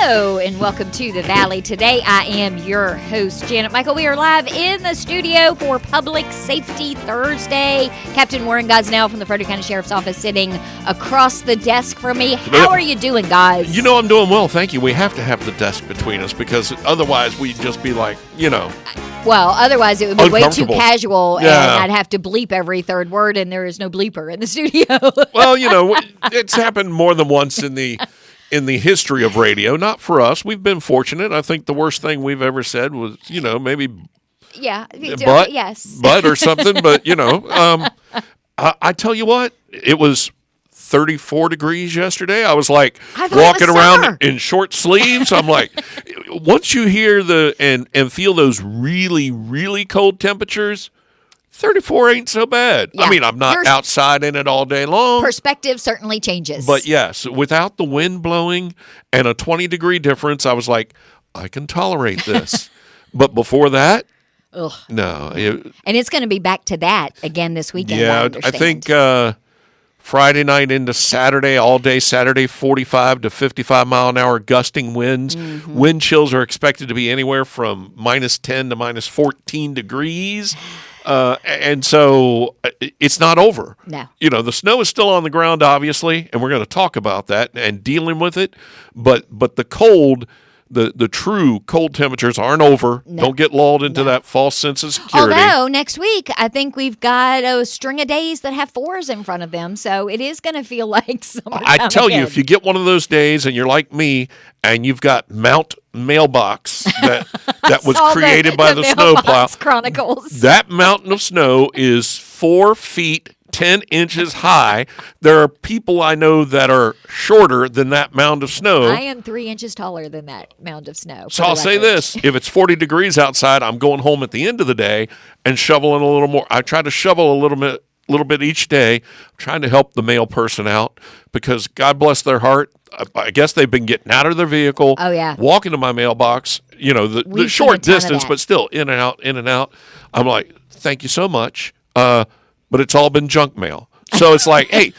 Hello and welcome to the Valley. Today I am your host, Janet Michael. We are live in the studio for Public Safety Thursday. Captain Warren Gosnell from the Frederick County Sheriff's Office sitting across the desk from me. How are you doing, guys? You know, I'm doing well, thank you. We have to have the desk between us because otherwise we'd just be like, Well, otherwise it would be way too casual, yeah. And I'd have to bleep every third word, and there is no bleeper in the studio. Well, it's happened more than once in the history of radio. Not for us. We've been fortunate. I think the worst thing we've ever said was, maybe but or something. But I tell you what, it was 34 degrees yesterday. I was like walking around in short sleeves. I'm like, once you hear and feel those really, really cold temperatures, 34 ain't so bad. Yeah. I mean, I'm not outside in it all day long. Perspective certainly changes. But yes, without the wind blowing and a 20-degree difference, I was like, I can tolerate this. But before that, no. And it's going to be back to that again this weekend. Yeah, I think Friday night into Saturday, all day Saturday, 45 to 55 mile an hour gusting winds. Mm-hmm. Wind chills are expected to be anywhere from minus 10 to minus 14 degrees. And so it's not over. No. The snow is still on the ground, obviously, and we're going to talk about that and dealing with it. But the cold, the true cold temperatures aren't over. No. Don't get lulled into that false sense of security. Although next week, I think we've got a string of days that have 4s in front of them, so it is going to feel like summer. I tell you, if you get one of those days and you're like me and you've got Mount Mailbox that was created by the snowplow Chronicles. That mountain of snow is 4 feet 10 inches high. There are people I know that are shorter than that mound of snow. I am 3 inches taller than that mound of snow. So I'll say this, if it's 40 degrees outside, I'm going home at the end of the day and shoveling a little more. I try to shovel a little bit each day, trying to help the mail person out because God bless their heart. I guess they've been getting out of their vehicle, walking to my mailbox, the short distance, but still in and out, in and out. I'm like, thank you so much. But it's all been junk mail. So it's like, hey,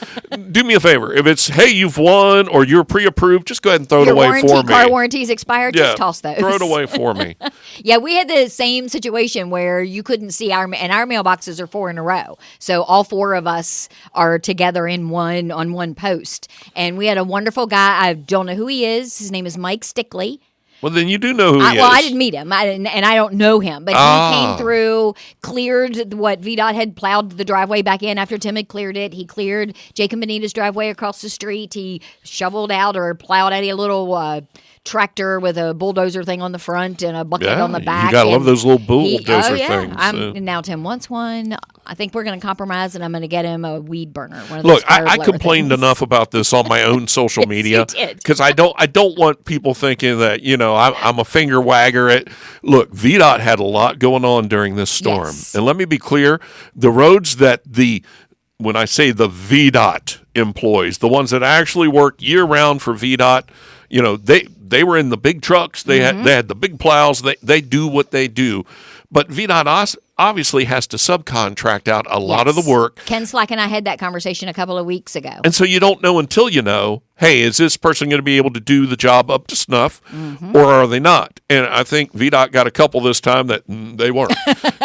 do me a favor. If it's, hey, you've won or you're pre-approved, just go ahead and throw it away for me. Car warranties expired, just toss those. Throw it away for me. Yeah, we had the same situation where you couldn't see and our mailboxes are 4 in a row. So all 4 of us are together on one post. And we had a wonderful guy. I don't know who he is. His name is Mike Stickley. Well, then you do know who he is. Well, I didn't meet him, and I don't know him. But he came through, cleared what VDOT had plowed the driveway back in after Tim had cleared it. He cleared Jacob Benita's driveway across the street. He shoveled out or plowed out a little tractor with a bulldozer thing on the front and a bucket on the back. You got to love those little bulldozer things. Now Tim wants one. I think we're going to compromise, and I'm going to get him a weed burner. Look, I complained enough about this on my own social media because I don't want people thinking that I'm a finger wagger. Look, VDOT had a lot going on during this storm, and let me be clear: the roads that when I say the VDOT employees, the ones that actually work year round for VDOT, they were in the big trucks. They had the big plows. They do what they do. But VDOT obviously has to subcontract out a lot of the work. Ken Slack and I had that conversation a couple of weeks ago. And so you don't know until you know, hey, is this person going to be able to do the job up to snuff or are they not? And I think VDOT got a couple this time that they weren't.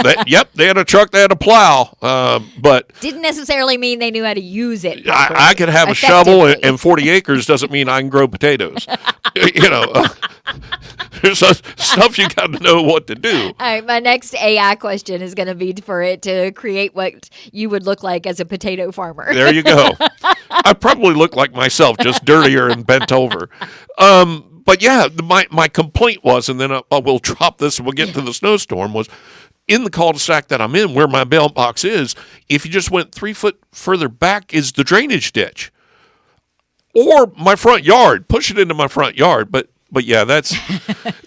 They had a truck, they had a plow, but didn't necessarily mean they knew how to use it. I could have a shovel and 40 acres doesn't mean I can grow potatoes. There's stuff you got to know what to do. All right, my next AI question is going to be for it to create what you would look like as a potato farmer. There you go. I probably look like myself, just dirtier and bent over. But yeah, my complaint was, and then we'll drop this and we'll get into the snowstorm, was in the cul-de-sac that I'm in, where my mailbox is, if you just went 3 foot further back is the drainage ditch. Or my front yard. Push it into my front yard. But yeah, that's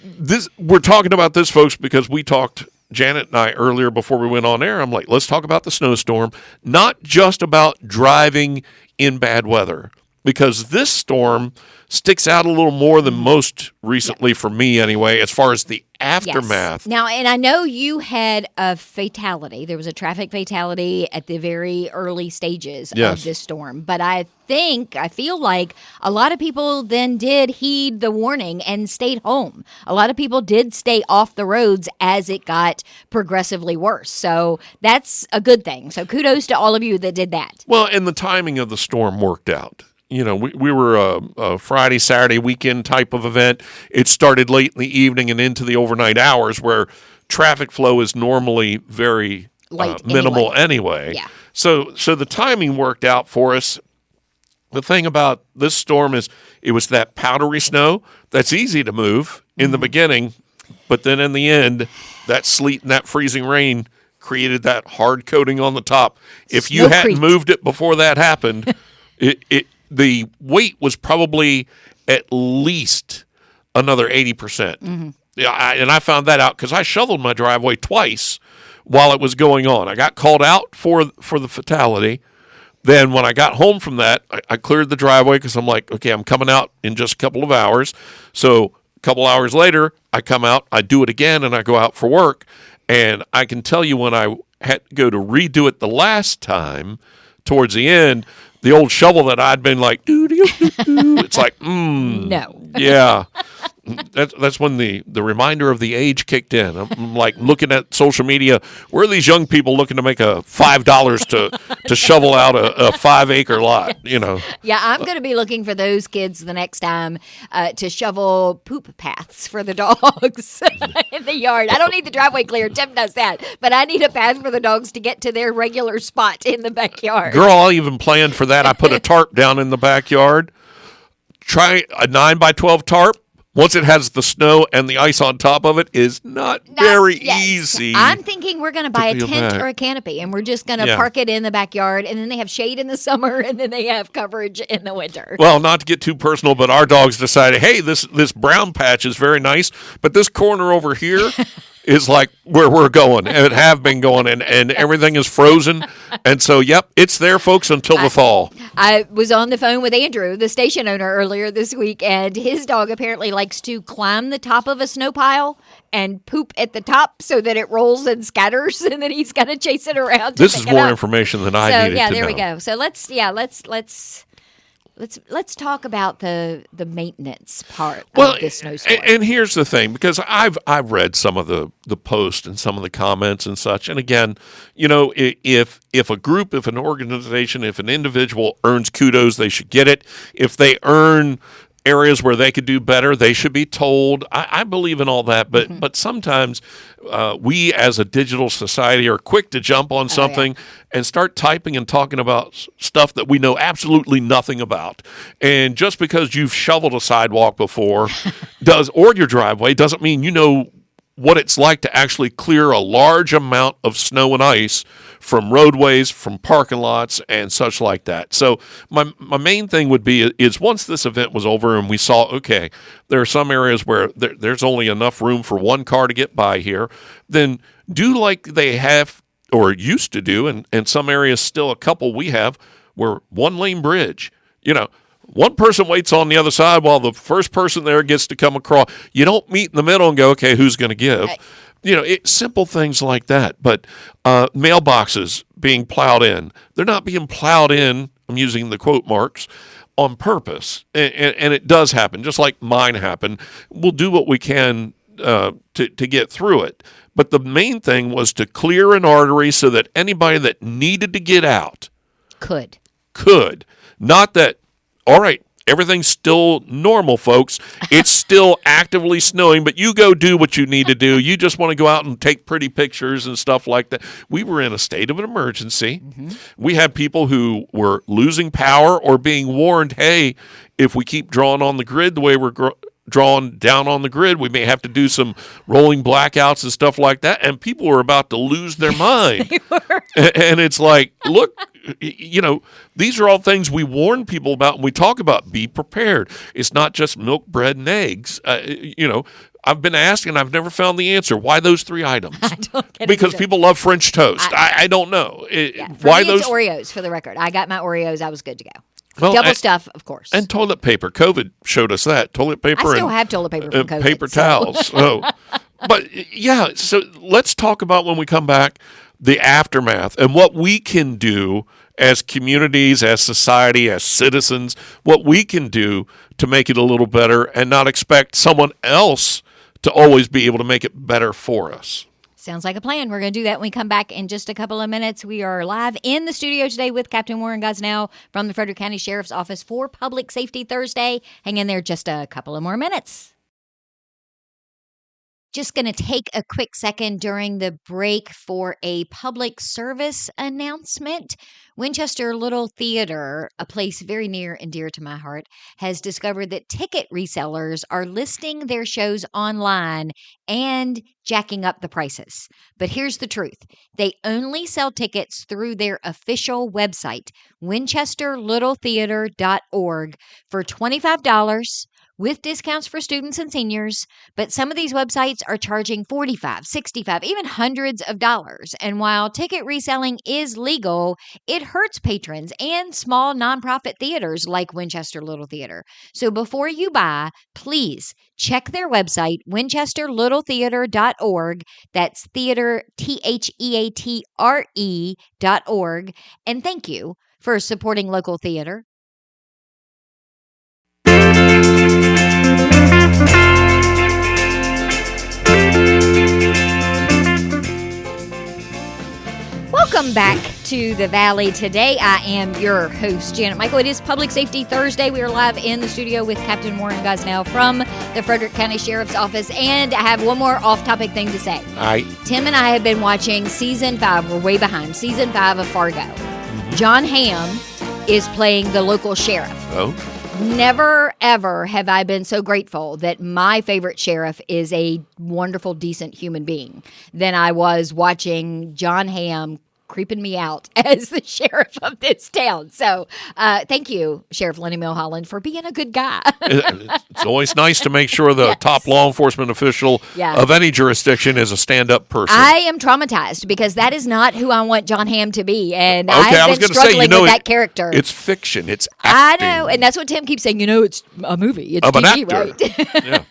this. We're talking about this, folks, because we talked, Janet and I, earlier before we went on air. I'm like, let's talk about the snowstorm, not just about driving in bad weather. because this storm sticks out a little more than most recently for me anyway, as far as the aftermath. Yes. Now, and I know you had a fatality. There was a traffic fatality at the very early stages of this storm. But I feel like a lot of people then did heed the warning and stayed home. A lot of people did stay off the roads as it got progressively worse. So that's a good thing. So kudos to all of you that did that. Well, and the timing of the storm worked out. You know, we were a Friday, Saturday weekend type of event. It started late in the evening and into the overnight hours where traffic flow is normally very minimal anyway. Yeah. So the timing worked out for us. The thing about this storm is it was that powdery snow that's easy to move in the beginning, but then in the end, that sleet and that freezing rain created that hard coating on the top. If you hadn't moved it before that happened, the weight was probably at least another 80%. Yeah, and I found that out because I shoveled my driveway twice while it was going on. I got called out for the fatality. Then when I got home from that, I cleared the driveway because I'm like, okay, I'm coming out in just a couple of hours. So a couple hours later, I come out, I do it again, and I go out for work. And I can tell you when I had to go to redo it the last time, towards the end, the old shovel that I'd been like, it's like, no. Yeah. That's when the reminder of the age kicked in. I'm like looking at social media. Where are these young people looking to make a $5 to shovel out a 5-acre lot? You know. Yeah, I'm going to be looking for those kids the next time to shovel poop paths for the dogs in the yard. I don't need the driveway cleared. Tim does that, but I need a path for the dogs to get to their regular spot in the backyard. Girl, I even planned for that. I put a tarp down in the backyard. Try a 9x12 tarp. Once it has the snow and the ice on top of it, is not very easy. I'm thinking we're going to buy a tent or a canopy, and we're just going to park it in the backyard, and then they have shade in the summer, and then they have coverage in the winter. Well, not to get too personal, but our dogs decided, hey, this brown patch is very nice, but this corner over here is like where we're going, and it have been going, and everything is frozen. And so, yep, it's there, folks, until the fall. I was on the phone with Andrew, the station owner, earlier this week, and his dog apparently likes to climb the top of a snow pile and poop at the top so that it rolls and scatters, and then he's going to chase it around. This is more information than I needed to know. Yeah, there we go. So let's talk about the maintenance part of this snowstorm. And here's the thing, because I've read some of the posts and some of the comments and such. And again, you know, if a group, if an organization, if an individual earns kudos, they should get it. If they earn areas where they could do better, they should be told. I believe in all that, but sometimes we as a digital society are quick to jump on something and start typing and talking about stuff that we know absolutely nothing about. And just because you've shoveled a sidewalk before or your driveway doesn't mean you know what it's like to actually clear a large amount of snow and ice from roadways, from parking lots, and such like that. So my main thing would be is once this event was over and we saw, okay, there are some areas where there's only enough room for one car to get by here, then do like they have or used to do, and some areas still a couple we have, where one-lane bridge, you know, one person waits on the other side while the first person there gets to come across. You don't meet in the middle and go, okay, who's going to give? You know, simple things like that. But mailboxes being plowed in, they're not being plowed in, I'm using the quote marks, on purpose. And it does happen, just like mine happened. We'll do what we can to get through it. But the main thing was to clear an artery so that anybody that needed to get out could. Not that, all right, everything's still normal, folks. It's still actively snowing, but you go do what you need to do. You just want to go out and take pretty pictures and stuff like that. We were in a state of an emergency. We had people who were losing power or being warned, hey, if we keep drawing on the grid the way we're drawn down on the grid, we may have to do some rolling blackouts and stuff like that. And people were about to lose their mind. And it's like, look, you know, these are all things we warn people about when we talk about be prepared. It's not just milk, bread, and eggs. You know, I've been asked and I've never found the answer. Why those 3 items? I don't get it because either. people love French toast. I don't know. For me, it's Oreos, for the record. I got my Oreos. I was good to go. Well, Double stuff, of course. And toilet paper. COVID showed us that. Toilet paper I still have toilet paper from COVID. Paper towels. But yeah, so let's talk about when we come back the aftermath and what we can do as communities, as society, as citizens, what we can do to make it a little better and not expect someone else to always be able to make it better for us. Sounds like a plan. We're going to do that when we come back in just a couple of minutes. We are live in the studio today with Captain Warren Gosnell from the Frederick County Sheriff's Office for Public Safety Thursday. Hang in there just a couple of more minutes. Just going to take a quick second during the break for a public service announcement. Winchester Little Theater, a place very near and dear to my heart, has discovered that ticket resellers are listing their shows online and jacking up the prices. But here's the truth. They only sell tickets through their official website, winchesterlittletheater.org, for $25 with discounts for students and seniors, but some of these websites are charging $45, $65, even hundreds of dollars. And while ticket reselling is legal, it hurts patrons and small nonprofit theaters like Winchester Little Theater. So before you buy, please check their website, winchesterlittletheater.org. That's theater, theatre.org. And thank you for supporting local theater. Welcome back to the Valley. Today, I am your host, Janet Michael. It is Public Safety Thursday. We are live in the studio with Captain Warren Gosnell from the Frederick County Sheriff's Office. And I have one more off-topic thing to say. All right. Tim and I have been watching Season 5. We're way behind. Season 5 of Fargo. Mm-hmm. John Hamm is playing the local sheriff. Oh. Never, ever have I been so grateful that my favorite sheriff is a wonderful, decent human being than I was watching John Hamm creeping me out as the sheriff of this town. So thank you, Sheriff Lenny Milholland, for being a good guy. It's always nice to make sure the top law enforcement official of any jurisdiction is a stand-up person. I am traumatized because that is not who I want John Hamm to be. And I've been struggling with that character. It's fiction. It's acting. I know. And that's what Tim keeps saying. It's a movie. It's TV, right? Yeah.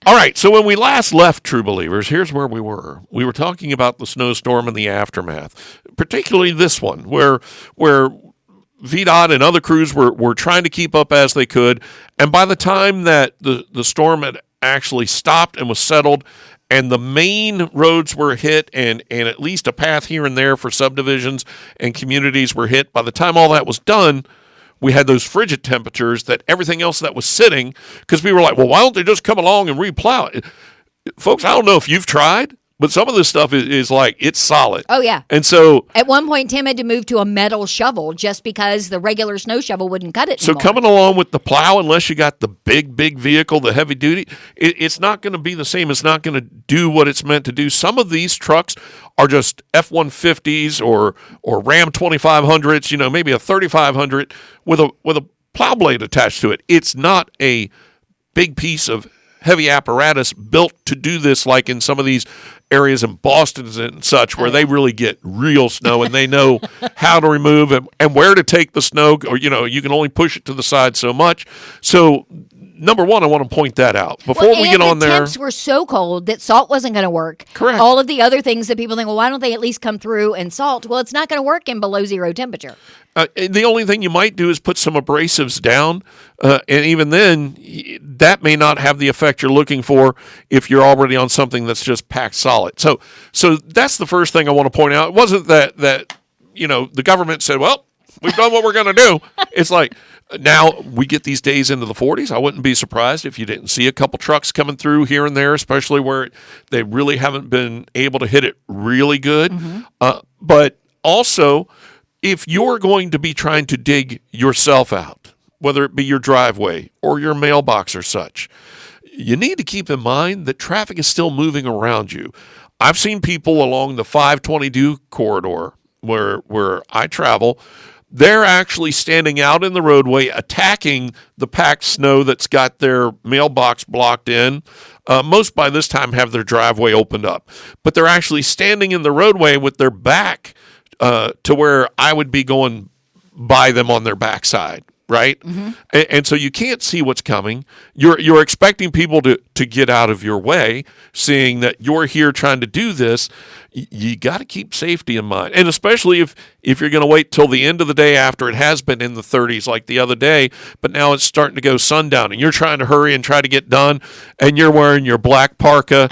All right, so when we last left True Believers, here's where we were. We were talking about the snowstorm and the aftermath, particularly this one, where VDOT and other crews were trying to keep up as they could, and by the time that the storm had actually stopped and was settled, and the main roads were hit, and at least a path here and there for subdivisions and communities were hit, by the time all that was done, we had those frigid temperatures that everything else that was sitting, because we were like, well, why don't they just come along and replow it? Folks, I don't know if you've tried, but some of this stuff is like, it's solid. Oh, yeah. And so at one point, Tim had to move to a metal shovel just because the regular snow shovel wouldn't cut it anymore. So coming along with the plow, unless you got the big vehicle, the heavy duty, it's not going to be the same. It's not going to do what it's meant to do. Some of these trucks are just F-150s or Ram 2500s, maybe a 3500 with a plow blade attached to it. It's not a big piece of heavy apparatus built to do this like in some of these areas in Boston and such where they really get real snow and they know how to remove and where to take the snow, or you can only push it to the side so much. So number one, I want to point that out before we get on there. The temps were so cold that salt wasn't going to work. Correct. All of the other things that people think, well, why don't they at least come through and salt? Well, it's not going to work in below zero temperature. The only thing you might do is put some abrasives down, and even then, that may not have the effect you're looking for if you're already on something that's just packed solid. So that's the first thing I want to point out. It wasn't that the government said, well, we've done what we're going to do. It's like, now we get these days into the 40s. I wouldn't be surprised if you didn't see a couple trucks coming through here and there, especially where they really haven't been able to hit it really good. Mm-hmm. But also, if you're going to be trying to dig yourself out, whether it be your driveway or your mailbox or such, you need to keep in mind that traffic is still moving around you. I've seen people along the 522 corridor where I travel. They're actually standing out in the roadway attacking the packed snow that's got their mailbox blocked in. Most by this time have their driveway opened up. But they're actually standing in the roadway with their back to where I would be going by them on their backside. Right? And so you can't see what's coming. You're expecting people to get out of your way, seeing that you're here trying to do this. You got to keep safety in mind. And especially if you're going to wait till the end of the day after it has been in the 30s like the other day, but now it's starting to go sundown and you're trying to hurry and try to get done, and you're wearing your black parka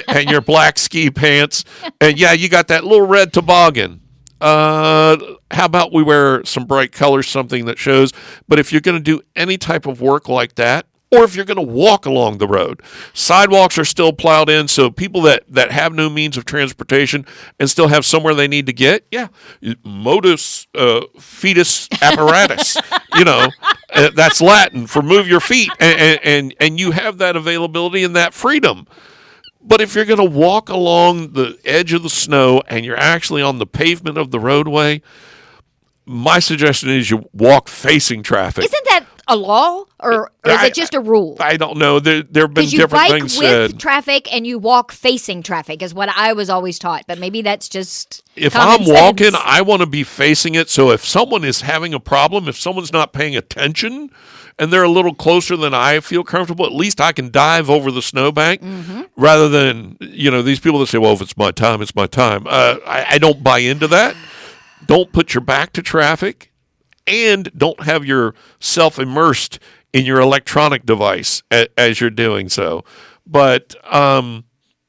and your black ski pants, and you got that little red toboggan. How about we wear some bright colors, something that shows? But if you're going to do any type of work like that, or if you're going to walk along the road, sidewalks are still plowed in, so people that have no means of transportation and still have somewhere they need to get, modus fetus apparatus, that's Latin for move your feet, and you have that availability and that freedom. But if you're going to walk along the edge of the snow and you're actually on the pavement of the roadway, my suggestion is you walk facing traffic. Isn't that a law, or is it just a rule? I don't know. There have been different things said. You bike with traffic and you walk facing traffic is what I was always taught, but maybe that's just if common I'm walking, sense. I want to be facing it. So if someone is having a problem, if someone's not paying attention, and they're a little closer than I feel comfortable, at least I can dive over the snowbank rather than, these people that say, well, if it's my time, it's my time. I don't buy into that. Don't put your back to traffic, and don't have yourself immersed in your electronic device as you're doing so. But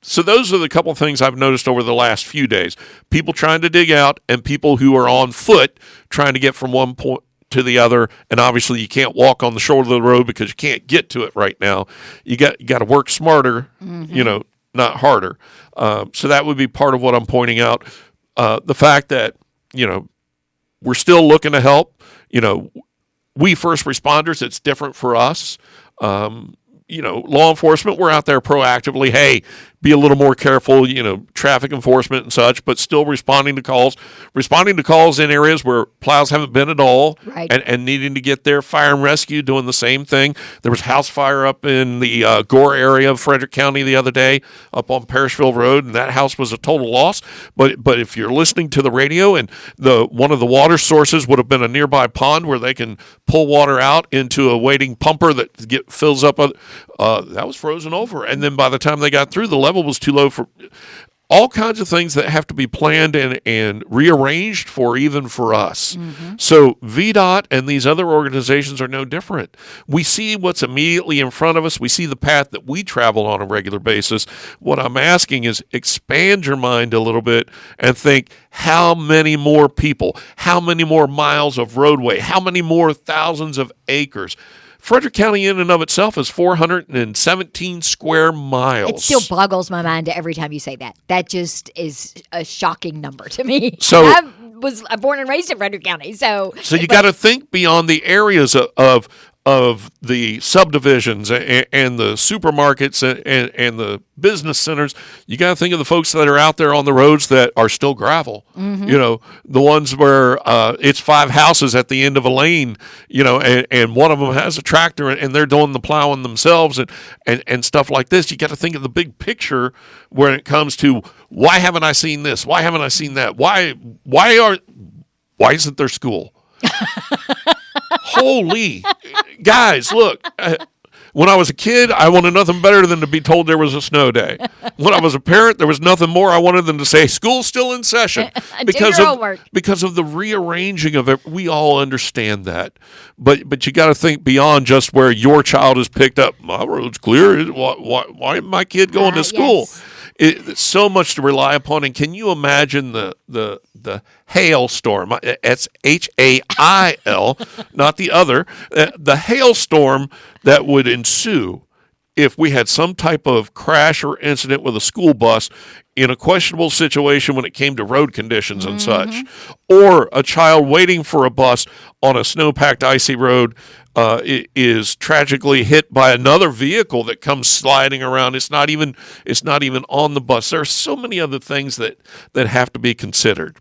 so those are the couple of things I've noticed over the last few days. People trying to dig out and people who are on foot trying to get from one point to the other, and obviously you can't walk on the shoulder of the road because you can't get to it right now. You got to work smarter, not harder. So that would be part of what I'm pointing out. The fact that we're still looking to help. We first responders, it's different for us. Law enforcement, we're out there proactively. Hey, be a little more careful, traffic enforcement and such, but still responding to calls in areas where plows haven't been at all, right. and needing to get there. Fire and rescue doing the same thing. There was house fire up in the Gore area of Frederick County the other day up on Parrishville Road, and that house was a total loss. But if you're listening to the radio, and one of the water sources would have been a nearby pond where they can pull water out into a waiting pumper that fills up, that was frozen over. And then by the time they got through, the level was too low for all kinds of things that have to be planned and rearranged for, even for us. So VDOT and these other organizations are no different. We see what's immediately in front of us. We see the path that we travel on a regular basis. What I'm asking is expand your mind a little bit and think, how many more people, how many more miles of roadway, how many more thousands of acres? Frederick County in and of itself is 417 square miles. It still boggles my mind every time you say that. That just is a shocking number to me. So I'm born and raised in Frederick County, so you got to think beyond the areas of the subdivisions and the supermarkets and the business centers. You got to think of the folks that are out there on the roads that are still gravel. The ones where it's 5 houses at the end of a lane, and one of them has a tractor and they're doing the plowing themselves and stuff like this. You got to think of the big picture when it comes to, why haven't I seen this? Why haven't I seen that? Why isn't there school? Holy guys, look, when I was a kid, I wanted nothing better than to be told there was a snow day. When I was a parent, there was nothing more I wanted than to say, school's still in session. because of the rearranging of it. We all understand that. But you got to think beyond just where your child is picked up. My road's clear. Why isn't my kid going to school? Yes. It's so much to rely upon. And can you imagine the hailstorm? It's HAIL, not the other. The hailstorm that would ensue if we had some type of crash or incident with a school bus in a questionable situation when it came to road conditions and such, or a child waiting for a bus on a snow-packed icy road is tragically hit by another vehicle that comes sliding around. It's not even on the bus. There are so many other things that have to be considered.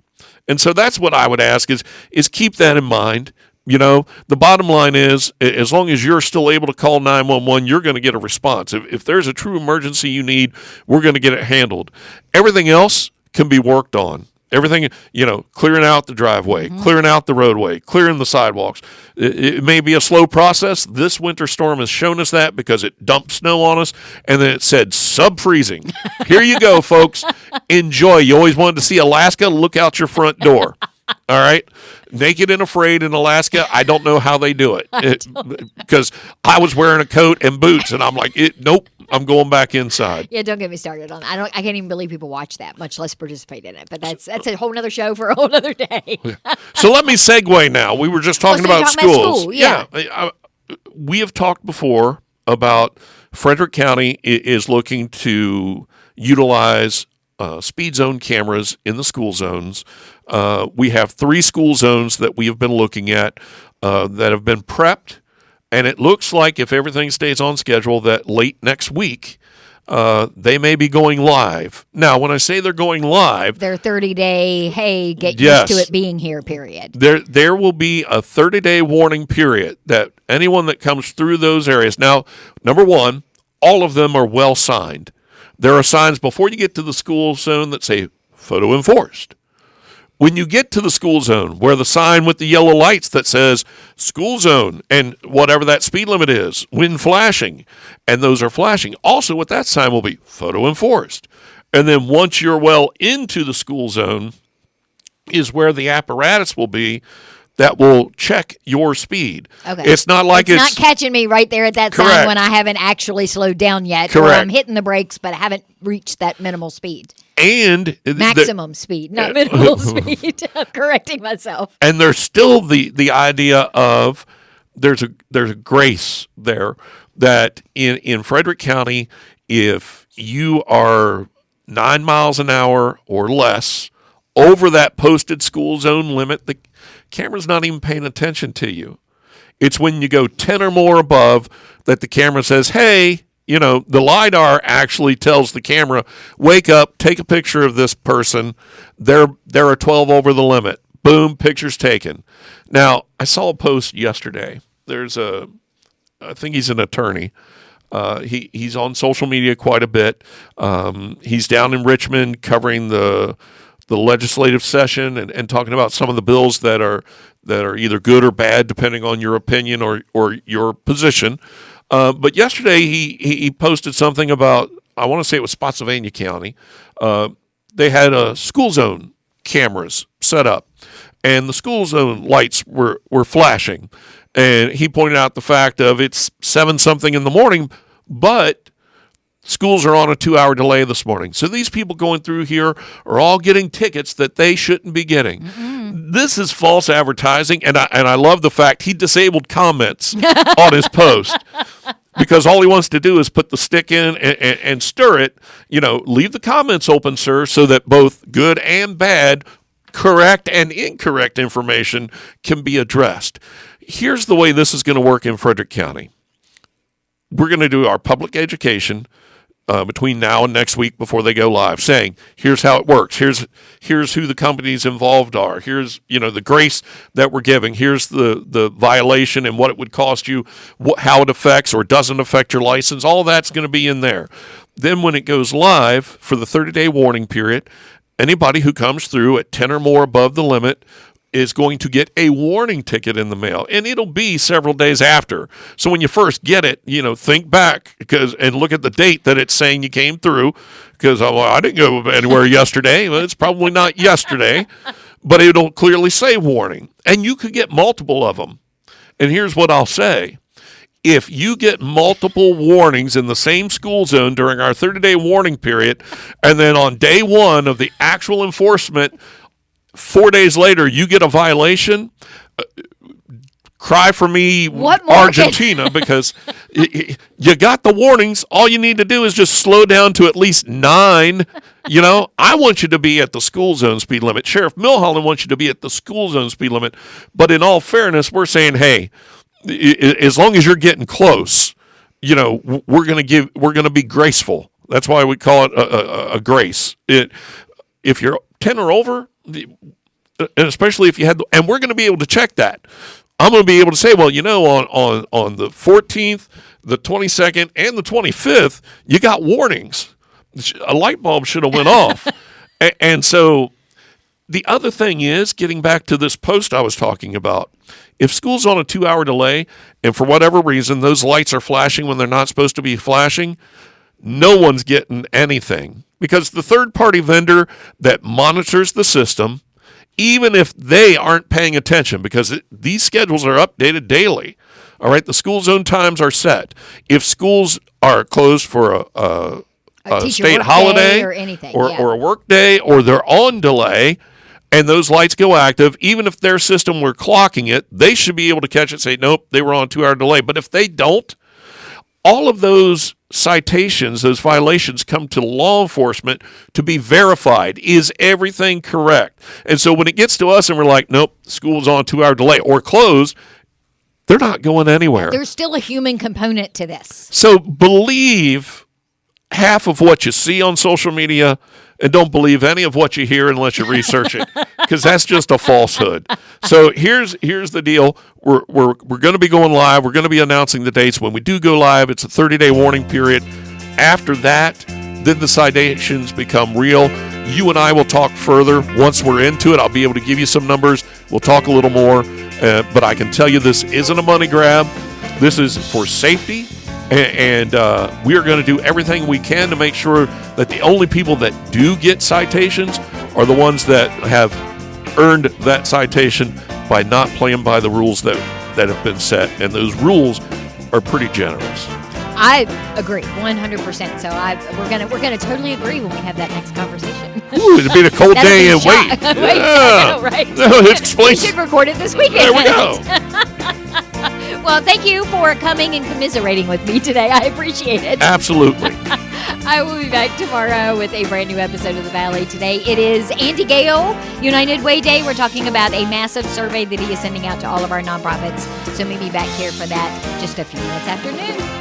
And so that's what I would ask is keep that in mind. The bottom line is, as long as you're still able to call 911, you're going to get a response. If there's a true emergency you need, we're going to get it handled. Everything else can be worked on. Everything, clearing out the driveway, clearing out the roadway, clearing the sidewalks. It may be a slow process. This winter storm has shown us that because it dumped snow on us, and then it said sub-freezing. Here you go, folks. Enjoy. You always wanted to see Alaska? Look out your front door. All right? Naked and afraid in Alaska, I don't know how they do it. Because I was wearing a coat and boots, and I'm like, nope. I'm going back inside. Yeah, don't get me started on that. I can't even believe people watch that, much less participate in it. But that's a whole other show for a whole other day. So let me segue now. We were just talking about schools. School, yeah. We have talked before about Frederick County is looking to utilize speed zone cameras in the school zones. We have 3 school zones that we have been looking at that have been prepped. And it looks like if everything stays on schedule that late next week, they may be going live. Now, when I say they're going live, their 30-day, hey, get used to it being here period. There will be a 30-day warning period that anyone that comes through those areas. Now, number one, all of them are well signed. There are signs before you get to the school zone that say photo enforced. When you get to the school zone, where the sign with the yellow lights that says school zone and whatever that speed limit is, when flashing, and those are flashing, also what that sign will be, photo enforced. And then once you're well into the school zone is where the apparatus will be that will check your speed. Okay. It's not like it's not catching me right there at that sign when I haven't actually slowed down yet. Correct. Or I'm hitting the brakes, but I haven't reached that minimal speed. And maximum speed, not minimal speed. I'm correcting myself. And there's still the idea of there's a grace there that in Frederick County, if you are 9 miles an hour or less over that posted school zone limit, the camera's not even paying attention to you. It's when you go 10 or more above that the camera says, hey, the LiDAR actually tells the camera, wake up, take a picture of this person. They're a 12 over the limit. Boom, picture's taken. Now, I saw a post yesterday. I think he's an attorney. He's on social media quite a bit. He's down in Richmond covering the legislative session and talking about some of the bills that are either good or bad, depending on your opinion or your position. But yesterday he posted something about, I want to say it was Spotsylvania County. They had school zone cameras set up, and the school zone lights were flashing. And he pointed out the fact of it's 7-something in the morning, but schools are on a 2-hour delay this morning. So these people going through here are all getting tickets that they shouldn't be getting. Mm-hmm. This is false advertising, and I love the fact he disabled comments on his post because all he wants to do is put the stick in and stir it. Leave the comments open, sir, so that both good and bad, correct and incorrect information can be addressed. Here's the way this is going to work in Frederick County. We're going to do our public education between now and next week before they go live, saying, here's how it works. Here's who the companies involved are. Here's, the grace that we're giving. Here's the violation and what it would cost you, how it affects or doesn't affect your license. All that's going to be in there. Then when it goes live for the 30-day warning period, anybody who comes through at 10 or more above the limit is going to get a warning ticket in the mail, and it'll be several days after. So when you first get it, think back and look at the date that it's saying you came through, because I didn't go anywhere yesterday. Well, it's probably not yesterday, but it'll clearly say warning, and you could get multiple of them. And here's what I'll say. If you get multiple warnings in the same school zone during our 30-day warning period, and then on day one of the actual enforcement, 4 days later, you get a violation, cry for me, Argentina, because you got the warnings. All you need to do is just slow down to at least 9. I want you to be at the school zone speed limit. Sheriff Milholland wants you to be at the school zone speed limit. But in all fairness, we're saying, hey, as long as you're getting close, we're going to be graceful. That's why we call it a grace. If you're 10 or over, and especially if you had, and we're going to be able to check that. I'm going to be able to say, well, on the 14th, the 22nd, and the 25th, you got warnings. A light bulb should have went off. And so the other thing is, getting back to this post I was talking about, if school's on a 2-hour delay and for whatever reason those lights are flashing when they're not supposed to be flashing, no one's getting anything, because the third-party vendor that monitors the system, even if they aren't paying attention, because these schedules are updated daily, all right, the school zone times are set. If schools are closed for a state holiday or anything, or a work day, or they're on delay, and those lights go active, even if their system were clocking it, they should be able to catch it and say, nope, they were on a 2-hour delay. But if they don't, all of those citations, those violations come to law enforcement to be verified. Is everything correct? And so when it gets to us and we're like, nope, school's on a 2-hour delay or closed, they're not going anywhere. There's still a human component to this. So believe half of what you see on social media and don't believe any of what you hear unless you research it, because that's just a falsehood. So here's the deal. We're going to be going live. We're going to be announcing the dates. When we do go live, it's a 30-day warning period. After that, then the citations become real. You and I will talk further once we're into it. I'll be able to give you some numbers. We'll talk a little more. But I can tell you this isn't a money grab. This is for safety. And we are going to do everything we can to make sure that the only people that do get citations are the ones that have earned that citation by not playing by the rules that have been set. And those rules are pretty generous. I agree 100%. So we're gonna totally agree when we have that next conversation. Ooh, it'll be a cold day and wait. Wait, I know, right? No, it explains. We should record it this weekend. There we go. Well, thank you for coming and commiserating with me today. I appreciate it. Absolutely. I will be back tomorrow with a brand new episode of The Valley. Today it is Andy Gale, United Way Day. We're talking about a massive survey that he is sending out to all of our nonprofits. So meet me back here for that just a few minutes after noon.